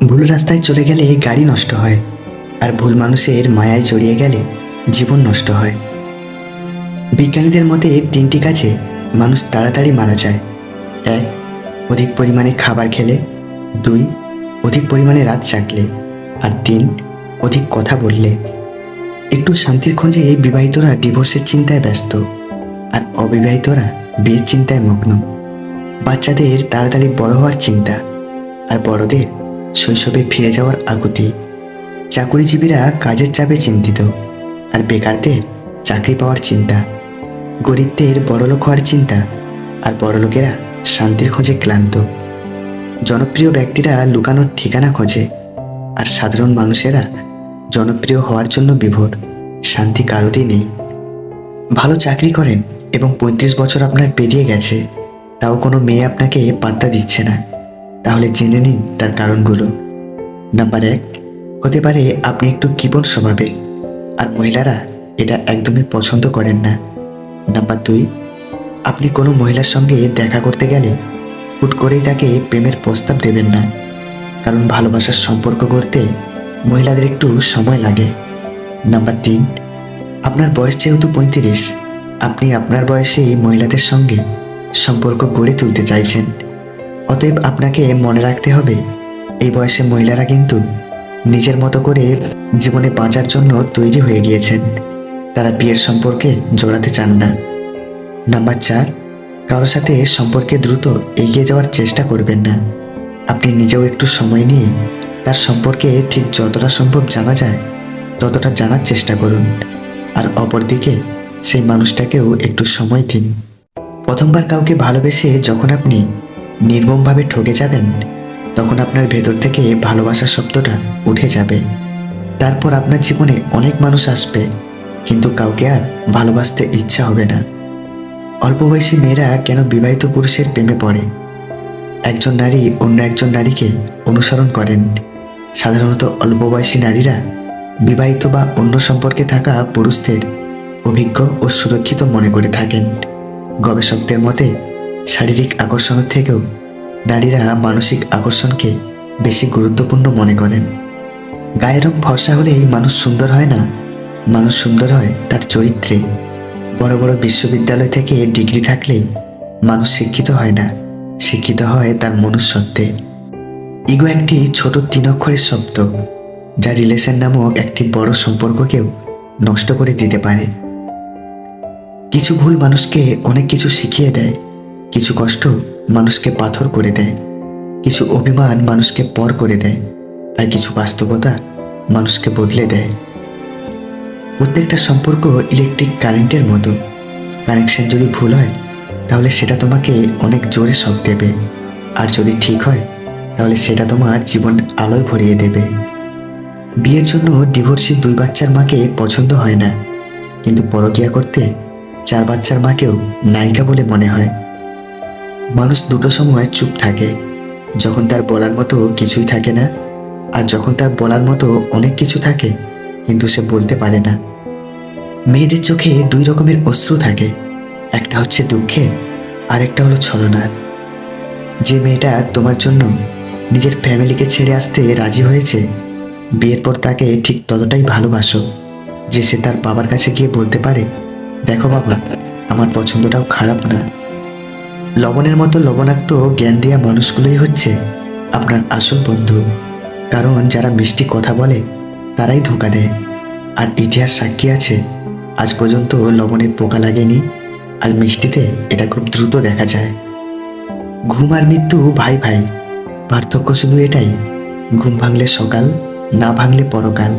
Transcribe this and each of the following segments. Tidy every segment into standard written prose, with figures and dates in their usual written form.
ভুল রাস্তায় চলে গেলে গাড়ি নষ্ট হয়, আর ভুল মানুষের মায়ায় জড়িয়ে গেলে জীবন নষ্ট হয়। বিজ্ঞানীদের মতে 3টি কাজে মানুষ তাড়াতাড়ি মারা যায়। 1, অধিক পরিমাণে খাবার খেলে। 2, অধিক পরিমাণে রাত জাগলে। আর 3, অধিক কথা বললে। একটু শান্তির খোঁজে বিবাহিতরা ডিভোর্সের চিন্তায় ব্যস্ত, আর অবিবাহিতরা বিয়ের চিন্তায় মগ্ন। বাচ্চাদের তাড়াতাড়ি বড় হওয়ার চিন্তা, আর বড়দের শৈশবে ফিরে যাওয়ার আকুতি। চাকুরিজীবীরা কাজের চাপে চিন্তিত, আর বেকারদের চাকরি পাওয়ার চিন্তা। গরিবদের বড়লোক হওয়ার চিন্তা, আর বড়লোকেরা শান্তির খোঁজে ক্লান্ত। জনপ্রিয় ব্যক্তিরা লুকানোর ঠিকানা খোঁজে, আর সাধারণ মানুষেরা জনপ্রিয় হওয়ার জন্য বিভোর। শান্তি কারোরই নেই। ভালো চাকরি করেন এবং 35 বছর আপনার পেরিয়ে গেছে, তাও কোনো মেয়ে আপনাকে পাত্তা দিচ্ছে না, তাহলে জেনে নিন তার কারণগুলো। নাম্বার 1, হতে পারে আপনি একটু কৃপণ স্বভাবের, আর মহিলারা এটা একদমই পছন্দ করেন না। নাম্বার 2, আপনি কোনো মহিলার সঙ্গে দেখা করতে গেলে হুট করেই তাকে প্রেমের প্রস্তাব দেবেন না, কারণ ভালোবাসার সম্পর্ক গড়তে মহিলাদের একটু সময় লাগে। নাম্বার 3, আপনার বয়স যেহেতু 35, আপনি আপনার বয়সেই মহিলাদের সঙ্গে সম্পর্ক গড়ে তুলতে চাইছেন। অতএব আপনাকে মনে রাখতে হবে, এই বয়সে মহিলারা কিন্তু নিজের মতো করে জীবনে বাঁচার জন্য তৈরি হয়ে গিয়েছেন। তারা বিয়ের সম্পর্কে জড়াতে চান না। নাম্বার 4, কারোর সাথে সম্পর্কে দ্রুত এগিয়ে যাওয়ার চেষ্টা করবেন না। আপনি নিজেও একটু সময় নিয়ে তার সম্পর্কে ঠিক যতটা সম্ভব জানা যায় ততটা জানার চেষ্টা করুন, আর অপরদিকে সেই মানুষটাকেও একটু সময় দিন। প্রথমবার কাউকে ভালোবেসে যখন আপনি নির্মমভাবে ঠকে যাবেন, তখন আপনার ভেতর থেকে ভালোবাসা শব্দটা উঠে যাবে। তারপর আপনার জীবনে অনেক মানুষ আসবে, কিন্তু কাউকে আর ভালোবাসতে ইচ্ছা হবে না। অল্প বয়সী মেয়েরা কেন বিবাহিত পুরুষের প্রেমে পড়ে? একজন নারী অন্য একজন নারীকে অনুসরণ করেন। সাধারণত অল্প বয়সী নারীরা বিবাহিত বা অন্য সম্পর্কে থাকা পুরুষদের অভিজ্ঞ ও সুরক্ষিত মনে করে থাকেন। গবেষকদের মতে শারীরিক আকর্ষণের থেকেও নারীরা মানসিক আকর্ষণকে বেশি গুরুত্বপূর্ণ মনে করেন। গায়ের রং ফর্সা হলেই মানুষ সুন্দর হয় না, মানুষ সুন্দর হয় তার চরিত্রে। বড় বড় বিশ্ববিদ্যালয় থেকে ডিগ্রি থাকলেই মানুষ শিক্ষিত হয় না, শিক্ষিত হয় তার মনুষ্যত্বে। ইগো একটি ছোট 3 অক্ষরের শব্দ, যা রিলেশন নামক একটি বড় সম্পর্ককেও নষ্ট করে দিতে পারে। কিছু ভুল মানুষকে অনেক কিছু শিখিয়ে দেয়, কিছু কষ্ট মানুষকে পাথর করে দেয়, কিছু অভিমান মানুষকে পর করে দেয়, আর কিছু বাস্তবতা মানুষকে বদলে দেয়। প্রত্যেকটা সম্পর্ক ইলেকট্রিক কারেন্টের মতো। কানেকশন যদি ভুল হয় তাহলে সেটা তোমাকে অনেক জোরে শক দেবে, আর যদি ঠিক হয় তাহলে সেটা তোমার জীবন আলোয় ভরিয়ে দেবে। বিয়ের জন্য ডিভোর্সি 2 বাচ্চার মাকে পছন্দ হয় না, কিন্তু পরকীয়া করতে 4 বাচ্চার মাকেও নায়িকা বলে মনে হয়। মানুষ দুটো সময় চুপ থাকে, যখন তার বলার মতো কিছুই থাকে না, আর যখন তার বলার মতো অনেক কিছু থাকে কিন্তু সে বলতে পারে না। মেয়েদের চোখে 2 রকমের অশ্রু থাকে, একটা হচ্ছে দুঃখের, আর একটা হলো ছলনার। যে মেয়েটা তোমার জন্য নিজের ফ্যামিলিকে ছেড়ে আসতে রাজি হয়েছে, বিয়ের পর তাকে ঠিক ততটাই ভালোবাসো যে সে তার বাবার কাছে গিয়ে বলতে পারে, দেখো বাবা, আমার পছন্দটাও খারাপ না। লবণের মতো লবণাক্ত জ্ঞান দেওয়া মানুষগুলোই হচ্ছে আপনার আসল বন্ধু, কারণ যারা মিষ্টি কথা বলে তারাই ধোঁকা দেয়। আর ইতিহাস সাক্ষী আছে, আজ পর্যন্ত লবণে পোকা লাগেনি, আর মিষ্টিতে এটা খুব দ্রুত দেখা যায়। ঘুম আর মৃত্যু ভাই ভাই, পার্থক্য শুধু এটাই, ঘুম ভাঙলে সকাল, না ভাঙলে পরকাল।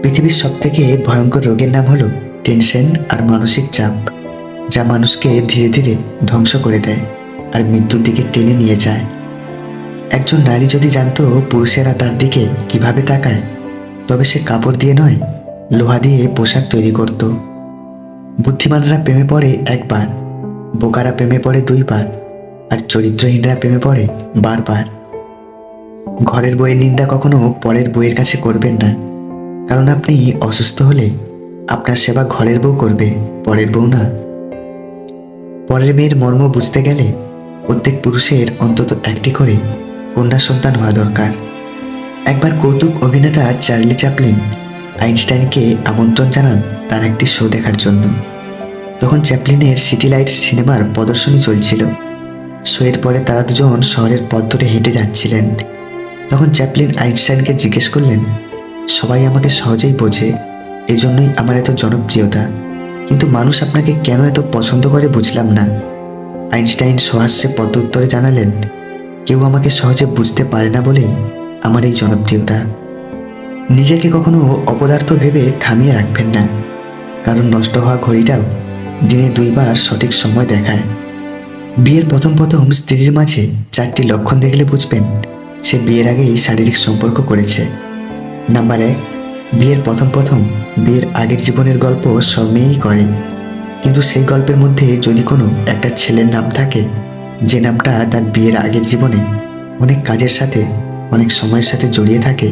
পৃথিবীর সবথেকে ভয়ঙ্কর রোগের নাম হলো টেনশন আর মানসিক চাপ, যা মানুষকে ধীরে ধীরে ধ্বংস করে দেয় আর মৃত্যুর দিকে টেনে নিয়ে যায়। একজন নারী যদি জানতো পুরুষেরা তার দিকে কিভাবে তাকায়, তবে সে কাপড় দিয়ে নয়, লোহা দিয়ে পোশাক তৈরি করত। বুদ্ধিমানরা প্রেমে পড়ে একবার, বোকারা প্রেমে পড়ে 2 বার, আর চরিত্রহীনরা প্রেমে পড়ে বারবার। ঘরের বইয়ের নিন্দা কখনো পরের বইয়ের কাছে করবেন না, কারণ আপনি অসুস্থ হলে আপনার সেবা ঘরের বউ করবে, পরের বউ না। পরের মেয়ের মর্ম বুঝতে গেলে প্রত্যেক পুরুষের অন্তত একটি করে কন্যা সন্তান হওয়া দরকার। একবার কৌতুক অভিনেতা চার্লি চ্যাপলিন আইনস্টাইনকে আমন্ত্রণ জানান তার একটি শো দেখার জন্য। তখন চ্যাপলিনের সিটি লাইটস সিনেমার প্রদর্শনী চলছিল। শোয়ের পরে তারা দুজন শহরের পথ ধরে হেঁটে যাচ্ছিলেন। তখন চ্যাপলিন আইনস্টাইনকে জিজ্ঞেস করলেন, সবাই আমাকে সহজেই বোঝে, এজন্যই আমার এত জনপ্রিয়তা, কিন্তু মানুষ আপনাকে কেন এত পছন্দ করে বুঝলাম না। আইনস্টাইন সহাস্যে প্রত্যুত্তরে জানালেন, কেউ আমাকে সহজে বুঝতে পারে না বলেই আমার এই জনপ্রিয়তা। নিজেকে কখনো অপদার্থ ভেবে থামিয়ে রাখবেন না, কারণ নষ্ট হওয়া ঘড়িটাও দিনে 2 বার সঠিক সময় দেখায়। বিয়ের প্রথম স্ত্রীর মাঝে 4টি লক্ষণ দেখলে বুঝবেন সে বিয়ের আগেই শারীরিক সম্পর্ক করেছে। নাম্বার 1, বিয়ের প্রথম বিয়ের আগের জীবনের গল্প সব মেয়েই করে, কিন্তু সেই গল্পের মধ্যে যদি কোনো একটা ছেলের নাম থাকে, যে নামটা তার বিয়ের আগের জীবনে অনেক কাজের সাথে অনেক সময়ের সাথে জড়িয়ে থাকে,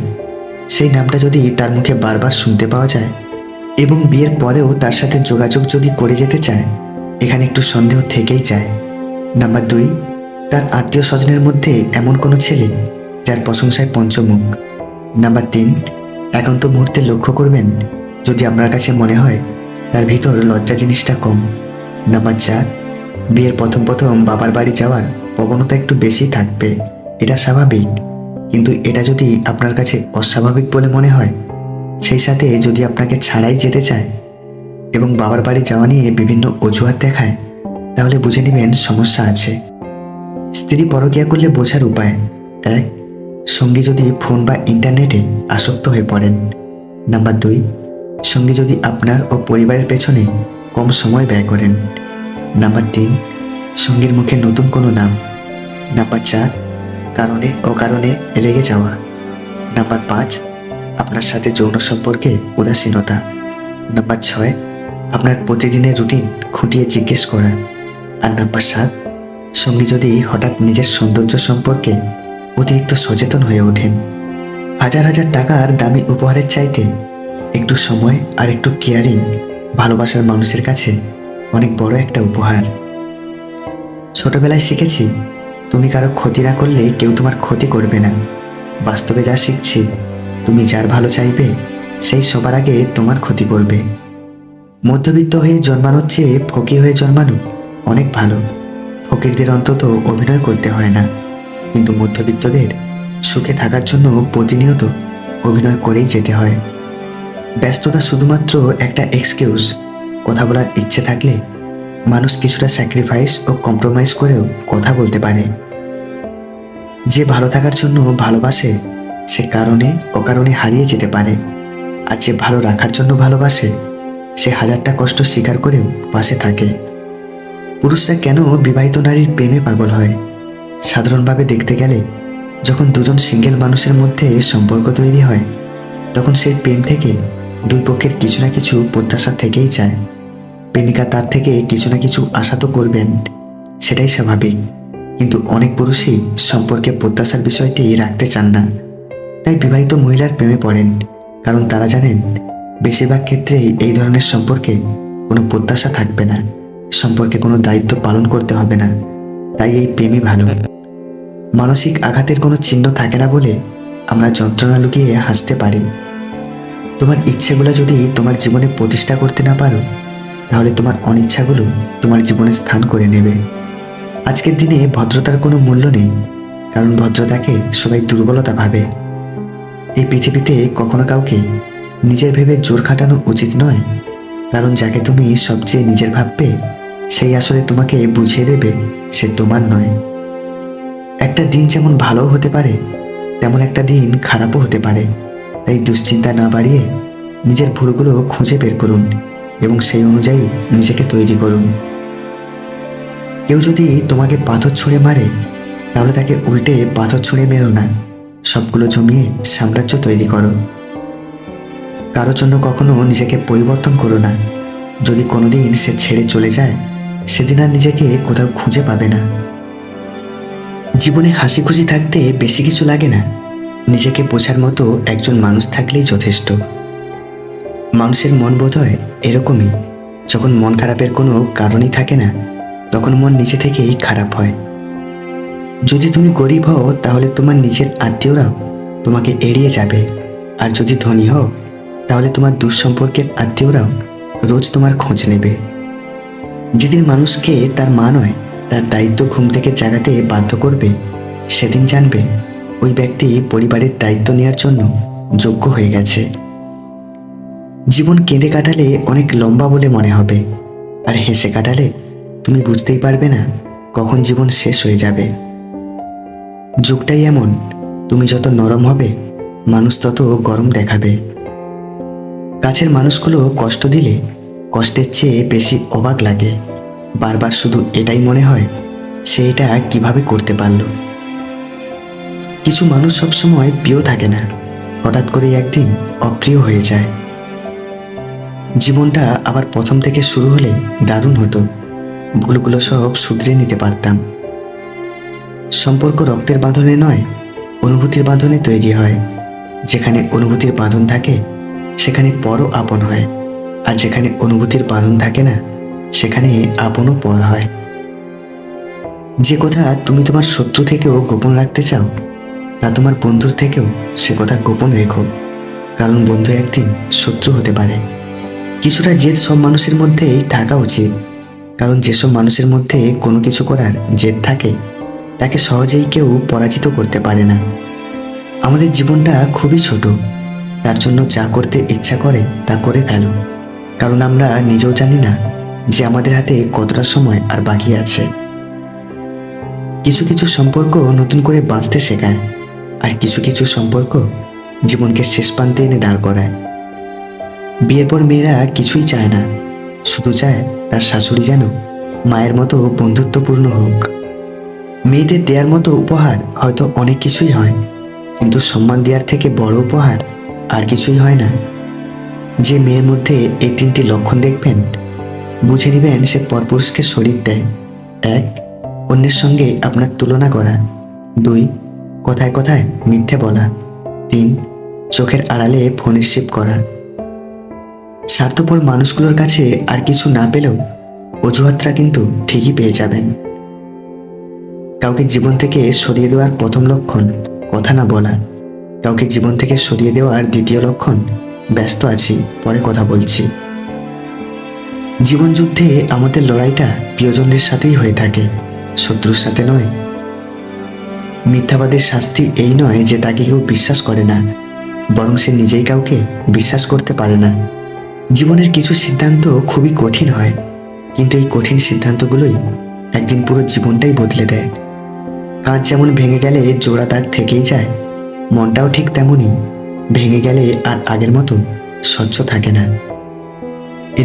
সেই নামটা যদি তার মুখে বারবার শুনতে পাওয়া যায় এবং বিয়ের পরেও তার সাথে যোগাযোগ যদি করে যেতে চায়, এখানে একটু সন্দেহ থেকেই যায়। নাম্বার 2, তার আত্মীয় স্বজনের মধ্যে এমন কোনো ছেলে যার প্রশংসায় পঞ্চমুখ। নাম্বার 3, একান্ত মুহূর্তে লক্ষ্য করবেন যদি আপনার কাছে মনে হয় তার ভিতর লজ্জা জিনিসটা কম। নাম্বার 4, বিয়ের প্রথম বাবার বাড়ি যাওয়ার প্রবণতা একটু বেশি থাকবে, এটা স্বাভাবিক, কিন্তু এটা যদি আপনার কাছে অস্বাভাবিক বলে মনে হয়, সেই সাথে যদি আপনাকে ছাড়াই যেতে চায় এবং বাবার বাড়ি যাওয়া নিয়ে বিভিন্ন অজুহাত দেখায়, তাহলে বুঝে নেবেন সমস্যা আছে। স্ত্রী পরকীয়া করলে বোঝার উপায়: 1, সঙ্গী যদি ফোন বা ইন্টারনেটে আসক্ত হয়ে পড়েন। নাম্বার 2, সঙ্গী যদি আপনার ও পরিবারের পেছনে কম সময় ব্যয় করেন। নাম্বার 3, সঙ্গীর মুখে নতুন কোনো নাম। নাম্বার 4, কারণে অকারণে রেগে যাওয়া। নাম্বার 5, আপনার সাথে যৌন সম্পর্কে উদাসীনতা। নাম্বার 6, আপনার প্রতিদিনের রুটিন খুঁটিয়ে জিজ্ঞেস করা। আর নাম্বার 7, সঙ্গী যদি হঠাৎ নিজের সৌন্দর্য সম্পর্কে অতিরিক্ত সচেতন হয়ে ওঠেন। হাজার হাজার টাকার দামি উপহারের চাইতে একটু সময় আর একটু কেয়ারিং ভালোবাসার মানুষের কাছে অনেক বড় একটা উপহার। ছোটবেলায় শিখেছি, তুমি কারো ক্ষতি না করলে কেউ তোমার ক্ষতি করবে না। বাস্তবে যা শিখছি, তুমি যার ভালো চাইবে সেই সবার আগে তোমার ক্ষতি করবে। মধ্যবিত্ত হয়ে জন্মানোর চেয়ে ফকির হয়ে জন্মানো অনেক ভালো। ফকিরদের অন্তত অভিনয় করতে হয় না, কিন্তু মধ্যবিত্তদের সুখে থাকার জন্য প্রতিনিয়ত অভিনয় করেই যেতে হয়। ব্যস্ততা শুধুমাত্র একটা এক্সকিউজ। কথা বলার ইচ্ছে থাকলে মানুষ কিছুটা স্যাক্রিফাইস ও কম্প্রোমাইজ করেও কথা বলতে পারে। যে ভালো থাকার জন্য ভালোবাসে সে কারণে অকারণে হারিয়ে যেতে পারে, আর যে ভালো রাখার জন্য ভালোবাসে সে হাজারটা কষ্ট স্বীকার করেও পাশে থাকে। পুরুষরা কেন বিবাহিত নারীর প্রেমে পাগল হয়? সাধারণভাবে দেখতে গেলে যখন দুজন সিঙ্গেল মানুষের মধ্যে সম্পর্ক তৈরি হয়, তখন সেই প্রেম থেকে দুই পক্ষের কিছু না কিছু প্রত্যাশা থেকেই যায়। প্রেমিকা তার থেকে কিছু না কিছু আশা তো করবেন, সেটাই স্বাভাবিক, কিন্তু অনেক পুরুষই সম্পর্কে প্রত্যাশার বিষয়টি রাখতে চান না। তাই বিবাহিত মহিলার প্রেমে পড়েন, কারণ তারা জানেন বেশিরভাগ ক্ষেত্রেই এই ধরনের সম্পর্কে কোনো প্রত্যাশা থাকবে না, সম্পর্কে কোনো দায়িত্ব পালন করতে হবে না। তাই এই প্রেমই ভালো। মানসিক আঘাতের কোনো চিহ্ন থাকে না বলে আমরা যন্ত্রণা লুকিয়ে হাসতে পারি। তোমার ইচ্ছেগুলো যদি তোমার জীবনে প্রতিষ্ঠা করতে না পারো, তাহলে তোমার অনিচ্ছাগুলো তোমার জীবনে স্থান করে নেবে। আজকের দিনে ভদ্রতার কোনো মূল্য নেই, কারণ ভদ্রতাকে সবাই দুর্বলতা ভাবে। এই পৃথিবীতে কখনো কাউকে নিজের ভেবে জোর খাটানো উচিত নয়, কারণ যাকে তুমি সবচেয়ে নিজের ভাববে সেই আসলে তোমাকে বুঝিয়ে দেবে সে তোমার নয়। একটা দিন যেমন ভালোও হতে পারে, তেমন একটা দিন খারাপও হতে পারে। তাই দুশ্চিন্তা না বাড়িয়ে নিজের ভুলগুলো খুঁজে বের করুন এবং সেই অনুযায়ী নিজেকে তৈরি করুন। কেউ যদি তোমাকে পাথর ছুঁড়ে মারে, তাহলে তাকে উল্টে পাথর ছুঁড়ে মেরো না, সবগুলো জমিয়ে সাম্রাজ্য তৈরি করো। কারোর জন্য কখনো নিজেকে পরিবর্তন করো না। যদি কোনোদিন সে ছেড়ে চলে যায়, সেদিন আর নিজেকে কোথাও খুঁজে পাবে না। জীবনে হাসি খুশি থাকতে বেশি কিছু লাগে না, নিজেকে বোঝার মতো একজন মানুষ থাকলেই যথেষ্ট। মানুষের মন বোধ হয় এরকমই, যখন মন খারাপের কোনো কারণই থাকে না, তখন মন নিজে থেকেই খারাপ হয়। যদি তুমি গরিব হও, তাহলে তোমার নিজের আত্মীয়রাও তোমাকে এড়িয়ে যাবে। আর যদি ধনী হও, তাহলে তোমার দুঃসম্পর্কের আত্মীয়রাও রোজ তোমার খোঁজ নেবে। যেদিন মানুষকে তার মা নয়, তার দায়িত্ব ঘুম থেকে জাগাতে বাধ্য করবে, সেদিন জানবে ওই ব্যক্তি পরিবারের দায়িত্ব নেওয়ার জন্য যোগ্য হয়ে গেছে। জীবন কেঁদে কাটালে অনেক লম্বা বলে মনে হবে, আর হেসে কাটালে তুমি বুঝতেই পারবে না কখন জীবন শেষ হয়ে যাবে। যুগটাই এমন, তুমি যত নরম হবে, মানুষ তত গরম দেখাবে। কাছের মানুষগুলো কষ্ট দিলে কষ্টের চেয়ে বেশি অবাক লাগে। বারবার শুধু এটাই মনে হয়, সে এটা কিভাবে করতে পারল। কিছু মানুষ সবসময় প্রিয় থাকে না, হঠাৎ করে একদিন অপ্রিয় হয়ে যায়। জীবনটা আবার প্রথম থেকে শুরু হলে দারুণ হতো, ভুলগুলো সব শুধরে নিতে পারতাম। সম্পর্ক রক্তের বাঁধনে নয়, অনুভূতির বাঁধনে তৈরি হয়। যেখানে অনুভূতির বাঁধন থাকে, সেখানে পরও আপন হয়, আর যেখানে অনুভূতির বাঁধন থাকে না, সেখানে আপনও পর হয়। যে কথা তুমি তোমার শত্রু থেকেও গোপন রাখতে চাও, তা তোমার বন্ধুর থেকেও সে কথা গোপন রেখো, কারণ বন্ধু একদিন শত্রু হতে পারে। কিছুটা জেদ সব মানুষের মধ্যেই থাকা উচিত, কারণ যেসব মানুষের মধ্যে কোনো কিছু করার জেদ থাকে, তাকে সহজেই কেউ পরাজিত করতে পারে না। আমাদের জীবনটা খুবই ছোট, তার জন্য যা করতে ইচ্ছা করে তা করে ফেলো, কারণ আমরা নিজেও জানি না যে আমাদের হাতে কতটা সময় আর বাকি আছে। কিছু কিছু সম্পর্ক নতুন করে বাঁচতে শেখায়, আর কিছু কিছু সম্পর্ক জীবনকে শেষ প্রান্তে এনে দাঁড় করায়। বিয়ের পর মেয়েরা কিছুই চায় না, শুধু চায় তার শাশুড়ি যেন মায়ের মতো বন্ধুত্বপূর্ণ হোক। মেয়েদের দেওয়ার মতো উপহার হয়তো অনেক কিছুই হয়, কিন্তু সম্মান দেওয়ার থেকে বড় উপহার আর কিছুই হয় না। যে মেয়ের মধ্যে এই তিনটি লক্ষণ দেখবেন, বুঝে নেবেন সে পরপুরুষকে শরীর দেয়। 1. অন্যের সঙ্গে আপনার তুলনা করা। 2. কথায় কথায় মিথ্যে বলা। 3. চোখের আড়ালে ফোন রিসিভ করা। স্বার্থপর মানুষগুলোর কাছে আর কিছু না পেলেও অজুহাতটা কিন্তু ঠিকই পেয়ে যাবেন। কাউকে জীবন থেকে সরিয়ে দেওয়ার প্রথম লক্ষণ কথা না বলা। কাউকে জীবন থেকে সরিয়ে দেওয়ার দ্বিতীয় লক্ষণ ব্যস্ত আছি, পরে কথা বলছি। জীবন যুদ্ধে আমাদের লড়াইটা প্রিয়জনদের সাথেই হয়ে থাকে, শত্রুর সাথে নয়। মিথ্যাবাদের শাস্তি এই নয় যে তাকে কেউ বিশ্বাস করে না, বরং সে নিজেই কাউকে বিশ্বাস করতে পারে না। জীবনের কিছু সিদ্ধান্ত খুবই কঠিন হয়, কিন্তু এই কঠিন সিদ্ধান্তগুলোই একদিন পুরো জীবনটাই বদলে দেয়। কাঁচ যেমন ভেঙে গেলে জোড়া দাগ থেকেই যায়, মনটাও ঠিক তেমনই, ভেঙে গেলে আর আগের মতো স্বচ্ছ থাকে না।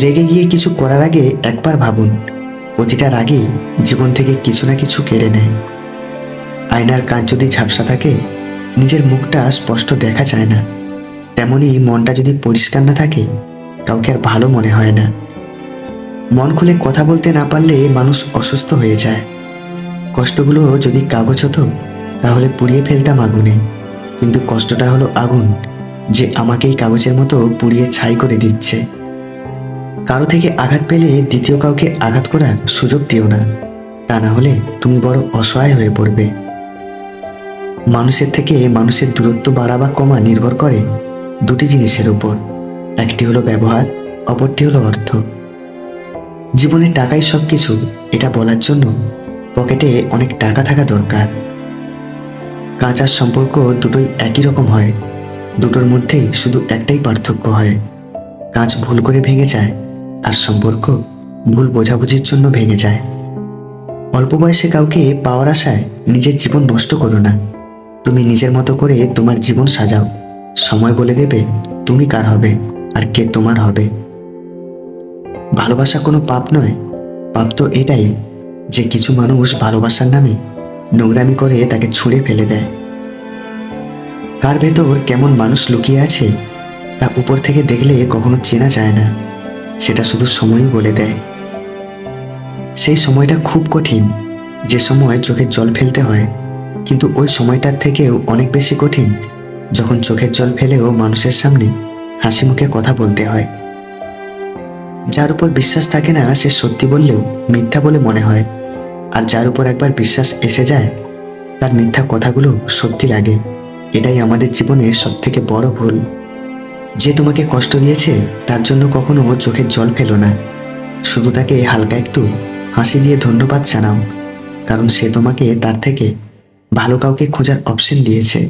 রেগে গিয়ে কিছু করার আগে একবার ভাবুন, প্রতিটা রাগেই জীবন থেকে কিছু না কিছু কেড়ে নেয়। আয়নার কাঁচ যদি ঝাপসা থাকে, নিজের মুখটা স্পষ্ট দেখা যায় না। তেমনি মনটা যদি পরিষ্কার না থাকে, কাউকে আর ভালো মনে হয় না। মন খুলে কথা বলতে না পারলে মানুষ অসুস্থ হয়ে যায়। কষ্টগুলো যদি কাগজ হতো, তাহলে পুড়িয়ে ফেলতাম আগুনে, কিন্তু কষ্টটা হলো আগুন, যে আমাকেই কাগজের মতো পুড়িয়ে ছাই করে দিচ্ছে। কারো থেকে আঘাত পেলে দ্বিতীয় কাউকে আঘাত করার সুযোগ দিও না, তা না হলে তুমি বড় অসহায় হয়ে পড়বে। মানুষের থেকে মানুষের দূরত্ব বাড়া বা কমা নির্ভর করে দুটি জিনিসের উপর, একটি হলো ব্যবহার, অপরটি হলো অর্থ। জীবনে টাকাই সব কিছু, এটা বলার জন্য পকেটে অনেক টাকা থাকা দরকার। কাঁচ আর সম্পর্ক দুটোই একই রকম হয়, দুটোর মধ্যেই শুধু একটাই পার্থক্য হয়, কাঁচ ভুল করে ভেঙে যায়, আর সম্পর্ক ভুল বোঝাবুঝির জন্য ভেঙে যায়। অল্প বয়সে কাউকে পাওয়ার আশায় নিজের জীবন নষ্ট করো না। তুমি নিজের মতো করে তোমার জীবন সাজাও, সময় বলে দেবে তুমি কার হবে আর কে তোমার হবে। ভালোবাসা কোনো পাপ নয়, পাপ তো এটাই যে কিছু মানুষ ভালোবাসার নামে নোংরামি করে তাকে ছুঁড়ে ফেলে দেয়। কার ভেতর কেমন মানুষ লুকিয়ে আছে তা উপর থেকে দেখলে কখনো চেনা যায় না, সেটা শুধু সময়ই বলে দেয়। সেই সময়টা খুব কঠিন, যে সময় চোখের জল ফেলতে হয়, কিন্তু ওই সময়টার থেকেও অনেক বেশি কঠিন যখন চোখের জল ফেলেও মানুষের সামনে হাসি মুখে কথা বলতে হয়। যার উপর বিশ্বাস থাকে না সে সত্যি বললেও মিথ্যা বলে মনে হয়, আর যার উপর একবার বিশ্বাস এসে যায় তার মিথ্যা কথাগুলো সত্যি লাগে। এটাই আমাদের জীবনের সবথেকে বড় ভুল। যে তোমাকে কষ্ট দিয়েছে তার জন্য কখনো চোখের জল ফেলো না, শুধু তাকে হালকা একটু হাসি দিয়ে ধন্যবাদ জানাও, কারণ সে তোমাকে তার থেকে ভালো কাউকে খোঁজার অপশন দিয়েছে।